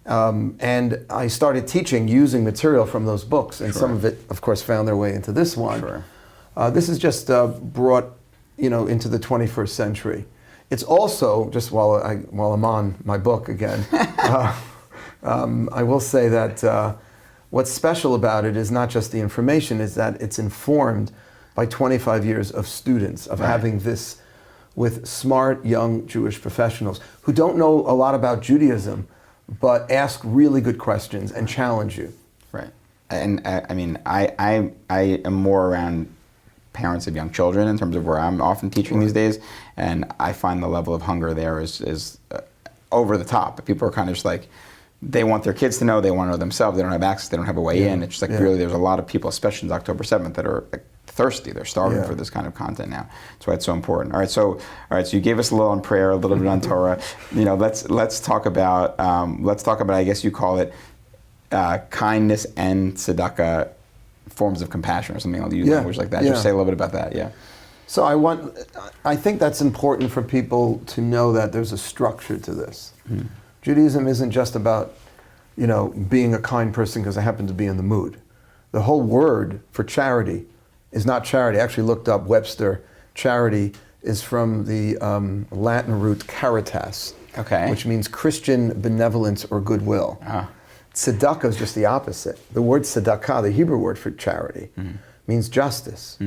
And I started teaching using material from those books. And some of it, of course, found their way into this one. This is just brought into the 21st century. It's also, just while I'm on my book again, I will say that what's special about it is not just the information, is that it's informed by 25 years of students, of having this with smart young Jewish professionals who don't know a lot about Judaism, but ask really good questions and challenge you. Right. And I am more around parents of young children in terms of where I'm often teaching these days, and I find the level of hunger there is over the top. People are kind of just like, they want their kids to know, they want to know themselves, they don't have access, they don't have a way in. It's just like really, there's a lot of people, especially on October 7th, that are like thirsty, they're starving for this kind of content now. That's why it's so important. All right, so you gave us a little on prayer, a little bit on Torah. Let's talk about I guess you call it kindness and tzedakah, forms of compassion or something. I'll use language like that. Just say a little bit about that. Yeah. So I think that's important for people to know that there's a structure to this. Judaism isn't just about, being a kind person because I happen to be in the mood. The whole word for charity is not charity. I actually looked up Webster. Charity is from the Latin root caritas, which means Christian benevolence or goodwill. Tzedakah is just the opposite. The word tzedakah, the Hebrew word for charity, means justice.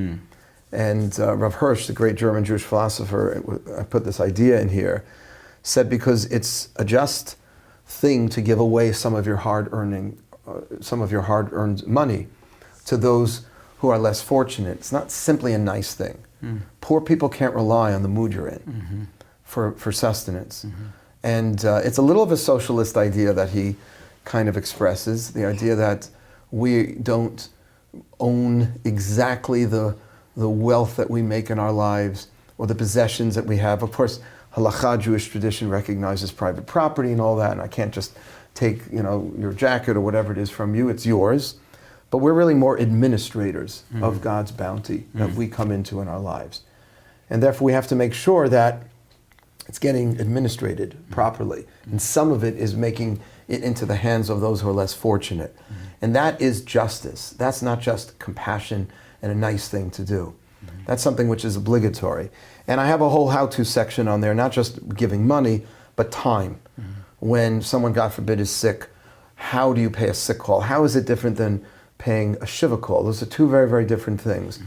And Rav Hirsch, the great German Jewish philosopher, I put this idea in here, said because it's a just thing to give away some of your hard-earned money to those who are less fortunate. It's not simply a nice thing. Poor people can't rely on the mood you're in for sustenance. And it's a little of a socialist idea that he kind of expresses, the idea that we don't own exactly the wealth that we make in our lives or the possessions that we have. Of course, halakha, Jewish tradition, recognizes private property and all that, and I can't just take your jacket or whatever it is from you, it's yours. But we're really more administrators of God's bounty that we come into in our lives. And therefore we have to make sure that it's getting administrated properly. And some of it is making it into the hands of those who are less fortunate. And that is justice. That's not just compassion and a nice thing to do. That's something which is obligatory. And I have a whole how-to section on there, not just giving money, but time. When someone, God forbid, is sick, how do you pay a sick call? How is it different than paying a shiva call? Those are two very, very different things.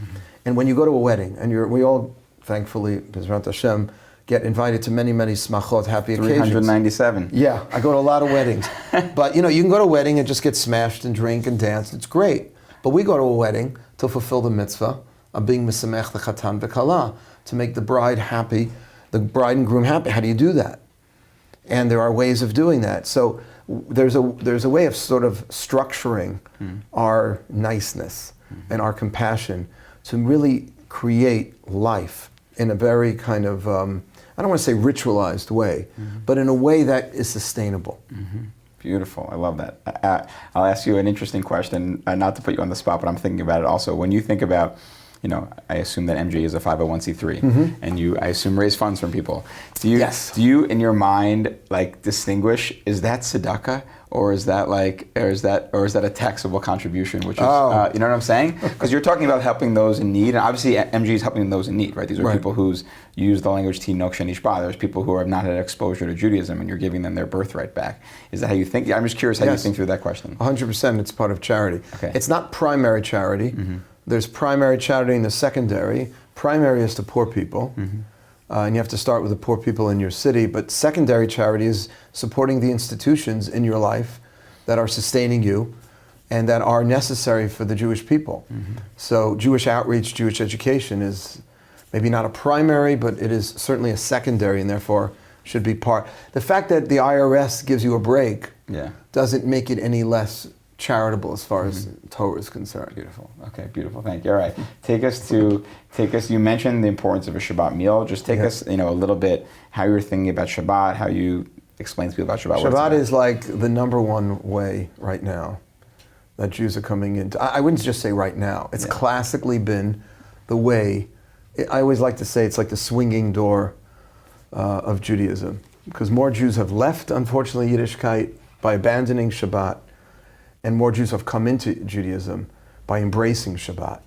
And when you go to a wedding, and we all, thankfully, B'ezrat Hashem, get invited to many, many smachot, happy occasions. 397. Yeah, I go to a lot of weddings. But you can go to a wedding and just get smashed and drink and dance. It's great. But we go to a wedding to fulfill the mitzvah of being misamech the chatan v'kala, to make the bride happy, the bride and groom happy. How do you do that? And there are ways of doing that. So there's a way of sort of structuring our niceness and our compassion to really create life in a very kind of, I don't want to say ritualized way, but in a way that is sustainable. Beautiful. I love that. I'll ask you an interesting question, not to put you on the spot, but I'm thinking about it also. When you think about, I assume that MG is a 501c3, and you, I assume, raise funds from people. Do you, in your mind, distinguish, is that tzedakah, or is that a taxable contribution? Which is, you know what I'm saying? Because you're talking about helping those in need, and obviously MG is helping those in need, right? These are people who's use the language tinok shenishba. There's people who have not had exposure to Judaism, and you're giving them their birthright back. Is that how you think? I'm just curious how you think through that question. 100%. It's part of charity. It's not primary charity. There's primary charity and the secondary. Primary is to poor people, and you have to start with the poor people in your city. But secondary charity is supporting the institutions in your life that are sustaining you and that are necessary for the Jewish people. So Jewish outreach, Jewish education is maybe not a primary, but it is certainly a secondary, and therefore should be part. The fact that the IRS gives you a break doesn't make it any less charitable as far as Torah is concerned. Beautiful. Okay, beautiful. Thank you. All right. Take us, you mentioned the importance of a Shabbat meal. Just take us, a little bit, how you're thinking about Shabbat, how you explain to people about Shabbat. Shabbat is like the number one way right now that Jews are coming into. I wouldn't just say right now. It's classically been the way. I always like to say it's like the swinging door of Judaism, because more Jews have left, unfortunately, Yiddishkeit by abandoning Shabbat, and more Jews have come into Judaism by embracing Shabbat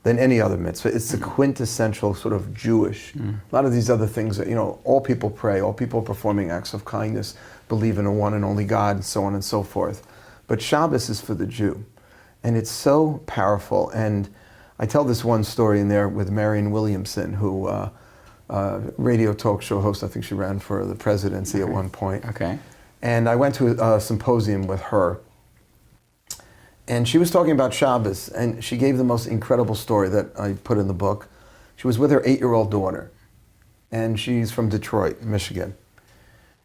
than any other mitzvah. It's the quintessential sort of Jewish. A lot of these other things that, all people pray, all people performing acts of kindness, believe in a one and only God, and so on and so forth. But Shabbos is for the Jew. And it's so powerful. And I tell this one story in there with Marianne Williamson, who, radio talk show host, I think she ran for the presidency at one point. And I went to a symposium with her. And she was talking about Shabbos, and she gave the most incredible story that I put in the book. She was with her 8-year-old daughter, and she's from Detroit, Michigan.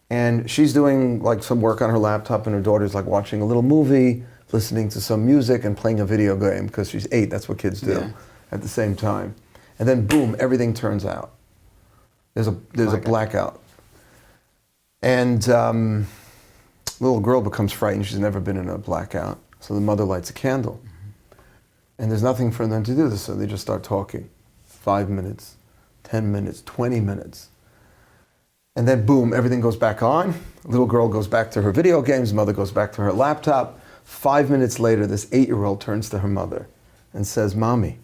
And she's doing like some work on her laptop, and her daughter's like watching a little movie, listening to some music, and playing a video game, because she's 8, that's what kids do at the same time. And then boom, everything turns out. There's a blackout. And the little girl becomes frightened. She's never been in a blackout. So the mother lights a candle. And there's nothing for them to do, so they just start talking. 5 minutes, 10 minutes, 20 minutes. And then boom, everything goes back on. The little girl goes back to her video games, mother goes back to her laptop. 5 minutes later, this 8-year-old turns to her mother and says, "Mommy,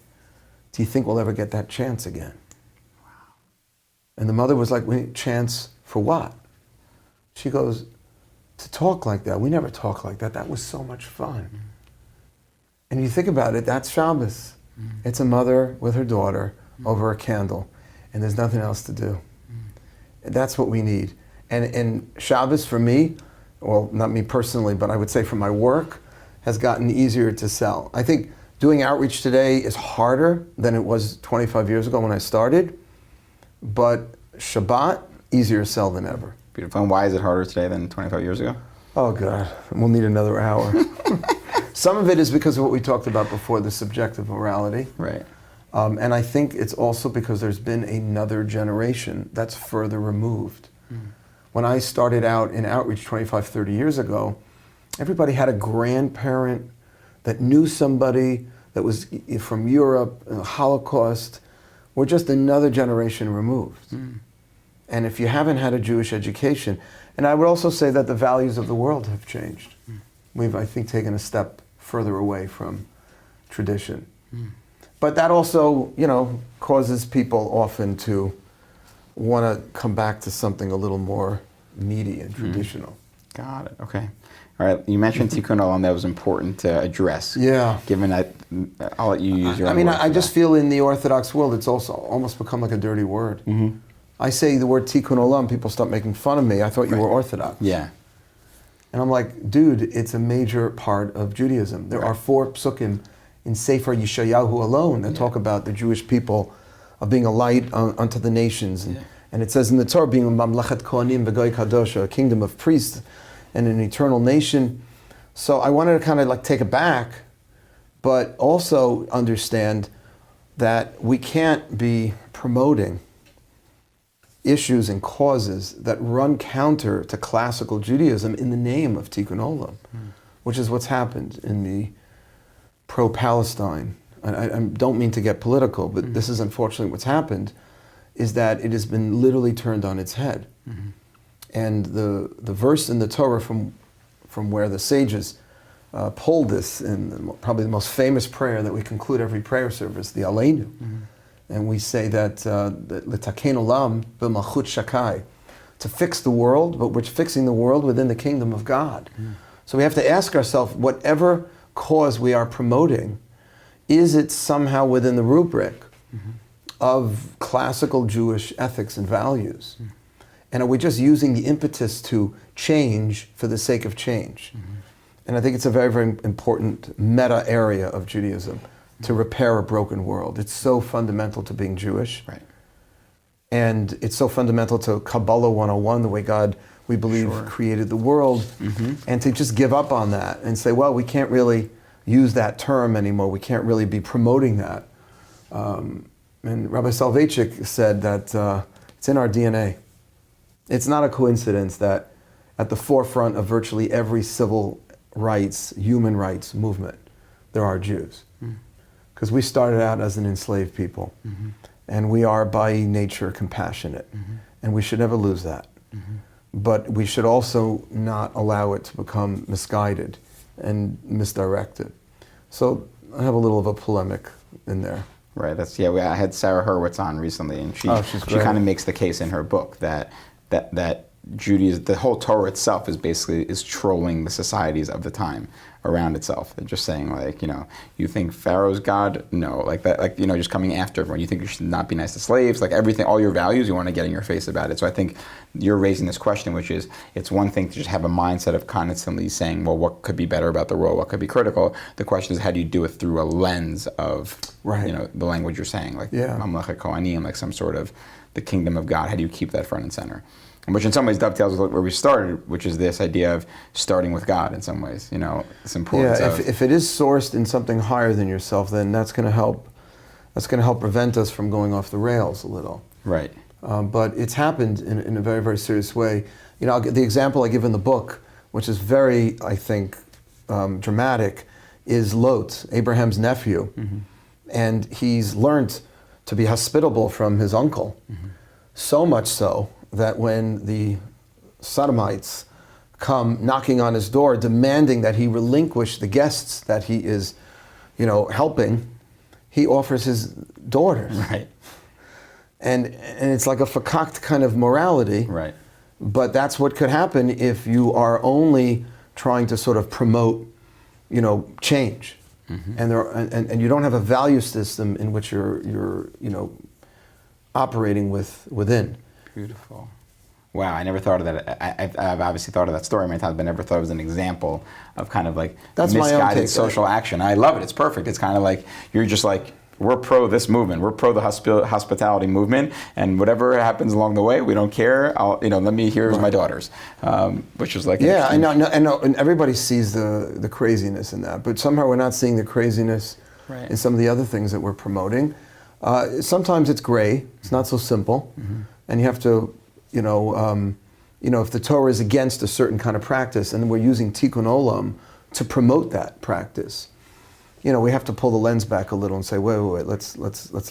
do you think we'll ever get that chance again?" Wow. And the mother was like, "Wait, chance for what?" She goes, "To talk like that. We never talk like that. That was so much fun." And you think about it, that's Shabbos. It's a mother with her daughter over a candle, and there's nothing else to do. That's what we need. And Shabbos for me, well, not me personally, but I would say for my work, has gotten easier to sell. I think doing outreach today is harder than it was 25 years ago when I started, but Shabbat, easier to sell than ever. Beautiful. And why is it harder today than 25 years ago? Oh God, we'll need another hour. Some of it is because of what we talked about before, the subjective morality. Right. And I think it's also because there's been another generation that's further removed. When I started out in outreach 25, 30 years ago, everybody had a grandparent that knew somebody that was from Europe, the Holocaust. We're just another generation removed. And if you haven't had a Jewish education, and I would also say that the values of the world have changed. We've, I think, taken a step further away from tradition. But that also, causes people often to want to come back to something a little more meaty and traditional. Got it. Okay. All right. You mentioned Tikkun Olam. That was important to address. Yeah. Given that, I'll let you use your. I just feel in the Orthodox world, it's also almost become like a dirty word. I say the word Tikkun Olam, people start making fun of me. I thought you were Orthodox. Yeah. And I'm like, dude, it's a major part of Judaism. There are 4 psukim in Sefer Yeshayahu alone that talk about the Jewish people of being a light unto the nations. And it says in the Torah, being a mamlechet kohanim v'goy kadosh, a kingdom of priests and an eternal nation. So I wanted to kind of like take it back, but also understand that we can't be promoting issues and causes that run counter to classical Judaism in the name of Tikkun Olam, which is what's happened in the pro-Palestine. I don't mean to get political, but this is unfortunately what's happened, is that it has been literally turned on its head. And the verse in the Torah from where the sages pulled this, in probably the most famous prayer that we conclude every prayer service, the Aleinu. And we say that l'taken olam b'malchut shakai, to fix the world, but we're fixing the world within the kingdom of God. So we have to ask ourselves, whatever cause we are promoting, is it somehow within the rubric of classical Jewish ethics and values? And are we just using the impetus to change for the sake of change? And I think it's a very, very important meta area of Judaism, to repair a broken world. It's so fundamental to being Jewish. Right. And it's so fundamental to Kabbalah 101, the way God, we believe, created the world. And to just give up on that and say, well, we can't really use that term anymore. We can't really be promoting that. And Rabbi Soloveitchik said that it's in our DNA. It's not a coincidence that at the forefront of virtually every civil rights, human rights movement, there are Jews. Because we started out as an enslaved people, and we are by nature compassionate, and we should never lose that. But we should also not allow it to become misguided and misdirected. So I have a little of a polemic in there. Right. I had Sarah Hurwitz on recently, and she kind of makes the case in her book that Judaism, the whole Torah itself, is trolling the societies of the time around itself. They're just saying, you think Pharaoh's God? No, just coming after everyone. You think you should not be nice to slaves? Everything, all your values, you want to get in your face about it. So I think you're raising this question, which is, it's one thing to just have a mindset of constantly saying, well, what could be better about the world? What could be critical? The question is, how do you do it through a lens of, the language you're saying, Mamlechet Kohanim, some sort of the kingdom of God. How do you keep that front and center? which in some ways dovetails with where we started, which is this idea of starting with God in some ways. It's important. Yeah, if it is sourced in something higher than yourself, then that's going to help. That's going to help prevent us from going off the rails a little. Right. But it's happened in a very, very serious way. The example I give in the book, which is very, I think, dramatic, is Lot, Abraham's nephew. Mm-hmm. And he's learned to be hospitable from his uncle. Mm-hmm. So much so that when the Sodomites come knocking on his door, demanding that he relinquish the guests that he is, helping, he offers his daughters. Right. And it's like a fakakt kind of morality. Right. But that's what could happen if you are only trying to sort of promote, change. Mm-hmm. And you don't have a value system in which you're operating within. Beautiful. Wow, I never thought of that. I've obviously thought of that story many times, but never thought it was an example of kind of like that's misguided social action. I love it. It's perfect. It's kind of like you're just like, we're pro this movement. We're pro the hospitality movement, and whatever happens along the way, we don't care. Here's my daughters, which is like I know, and everybody sees the craziness in that, but somehow we're not seeing the craziness in some of the other things that we're promoting. Sometimes it's gray. It's not so simple, and you have to, if the Torah is against a certain kind of practice, and we're using Tikkun Olam to promote that practice. We have to pull the lens back a little and say, wait, let's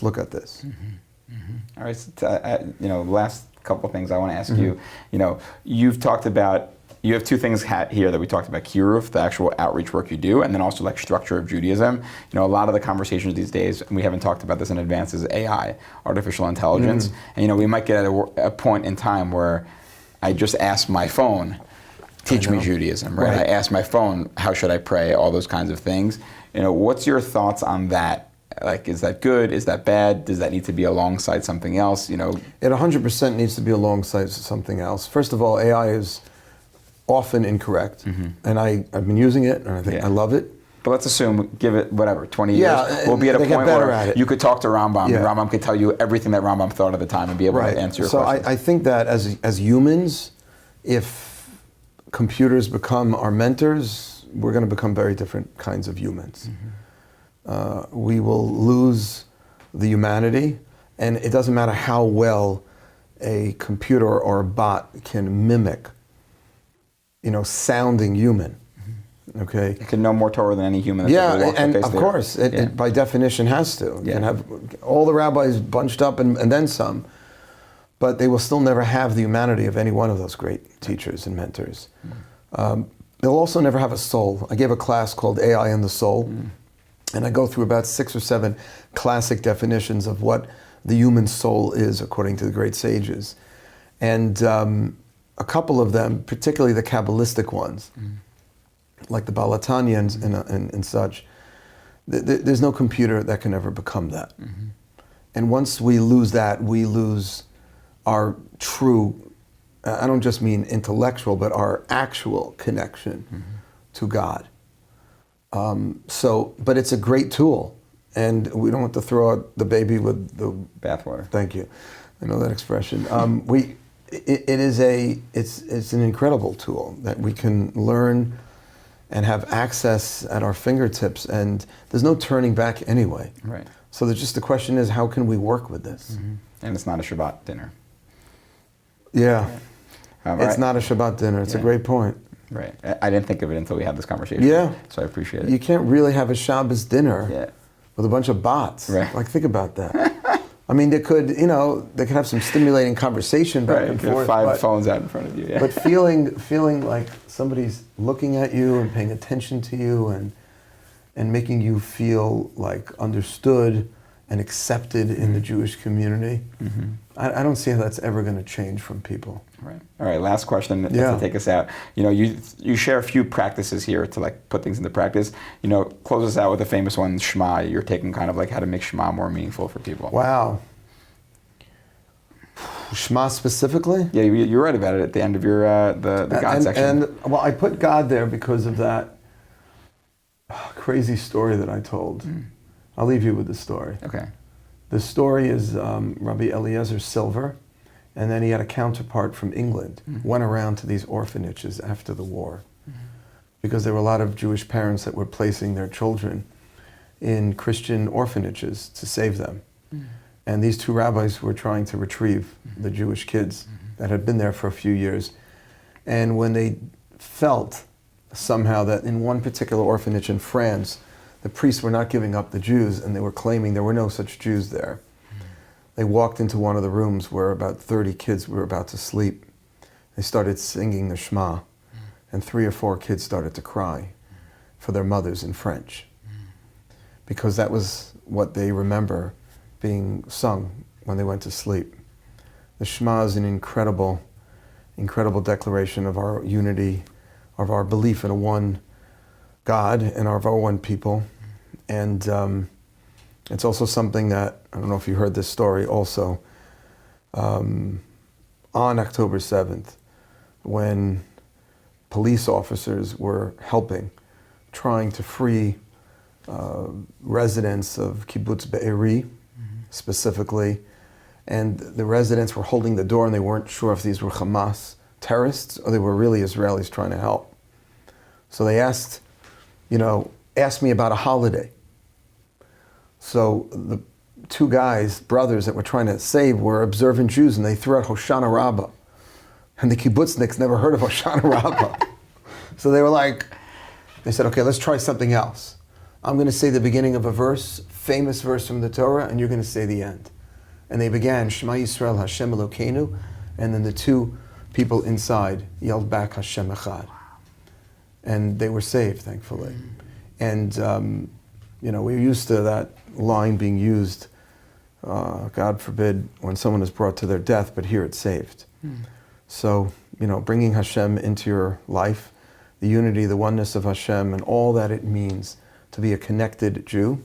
look at this. Mm-hmm. Mm-hmm. All right, so, last couple of things I want to ask you. You've talked about, you have two things here that we talked about: Kiruv, the actual outreach work you do, and then also like structure of Judaism. A lot of the conversations these days, and we haven't talked about this in advance, is AI, artificial intelligence. And we might get at a point in time where I just ask my phone, teach me Judaism, right? I ask my phone, how should I pray? All those kinds of things. What's your thoughts on that? Like, is that good? Is that bad? Does that need to be alongside something else? It 100% needs to be alongside something else. First of all, AI is often incorrect, and I've been using it, and I think I love it. But let's assume, give it 20 years, we'll be at a point where you could talk to Rambam, and Rambam could tell you everything that Rambam thought at the time and be able to answer your questions. So I think that as humans, if computers become our mentors, we're going to become very different kinds of humans. We will lose the humanity, and it doesn't matter how well a computer or a bot can mimic, sounding human. Okay. It can know more Torah than any human. And of course, it by definition has to. You can have all the rabbis bunched up and then some, but they will still never have the humanity of any one of those great teachers and mentors. They'll also never have a soul. I gave a class called AI and the Soul, and I go through about 6 or 7 classic definitions of what the human soul is according to the great sages. And a couple of them, particularly the Kabbalistic ones, like the Balatanians and such, there's no computer that can ever become that. And once we lose that, we lose our true, I don't just mean intellectual, but our actual connection to God. But it's a great tool, and we don't want to throw out the baby with the bathwater. Thank you. I know that expression. It's an incredible tool that we can learn and have access at our fingertips, and there's no turning back anyway. Right. So the question is, how can we work with this? And it's not a Shabbat dinner. Yeah. It's not a Shabbat dinner. It's a great point. Right. I didn't think of it until we had this conversation. Yeah. So I appreciate it. You can't really have a Shabbos dinner with a bunch of bots. Right. Like, think about that. I mean, they could have some stimulating conversation back and forth. 5 phones out in front of you. Yeah. But feeling like somebody's looking at you and paying attention to you and making you feel like understood and accepted in the Jewish community. I don't see how that's ever going to change from people. Right. All right. Last question to take us out. You share a few practices here to like put things into practice. Close us out with a famous one, Shema. You're taking kind of like how to make Shema more meaningful for people. Wow. Shema specifically? Yeah, you write about it at the end of your the God section. And I put God there because of that crazy story that I told. I'll leave you with the story. Okay. The story is Rabbi Eliezer Silver, And then he had a counterpart from England, went around to these orphanages after the war, because there were a lot of Jewish parents that were placing their children in Christian orphanages to save them. And these two rabbis were trying to retrieve the Jewish kids that had been there for a few years. And when they felt somehow that in one particular orphanage in France, the priests were not giving up the Jews, and they were claiming there were no such Jews there, they walked into one of the rooms where about 30 kids were about to sleep. They started singing the Shema, and 3 or 4 kids started to cry for their mothers in French, because that was what they remember being sung when they went to sleep. The Shema is an incredible, incredible declaration of our unity, of our belief in a one God and of our one people. And it's also something that, I don't know if you heard this story also, on October 7th, when police officers were helping, trying to free residents of Kibbutz Be'eri, specifically, and the residents were holding the door and they weren't sure if these were Hamas terrorists or they were really Israelis trying to help. So they asked me about a holiday. So the 2 guys, brothers that were trying to save, were observant Jews, and they threw out Hoshana Rabbah. And the kibbutzniks never heard of Hoshana Rabbah. So they said, okay, let's try something else. I'm going to say the beginning of a verse, famous verse from the Torah, and you're going to say the end. And they began, Shema Yisrael Hashem Elokeinu, and then the 2 people inside yelled back, Hashem Echad. And they were saved, thankfully. And, we're used to that line being used, God forbid, when someone is brought to their death, but here it's saved. So, bringing Hashem into your life, the unity, the oneness of Hashem, and all that it means to be a connected Jew,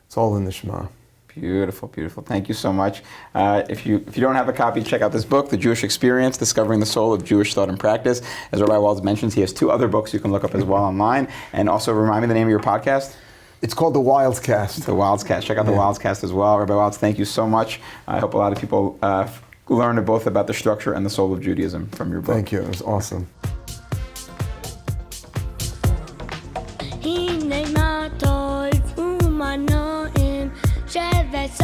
it's all in the Shema. Beautiful, beautiful. Thank you so much. If you don't have a copy, check out this book, The Jewish Experience, Discovering the Soul of Jewish Thought and Practice. As Rabbi Wildes mentions, he has 2 other books you can look up as well online. And also remind me the name of your podcast. It's called The Wildescast. The Wildescast. Check out The Wildescast as well. Rabbi Wildes, thank you so much. I hope a lot of people learned both about the structure and the soul of Judaism from your book. Thank you. It was awesome. הנה מה טוב ומה נעים שבת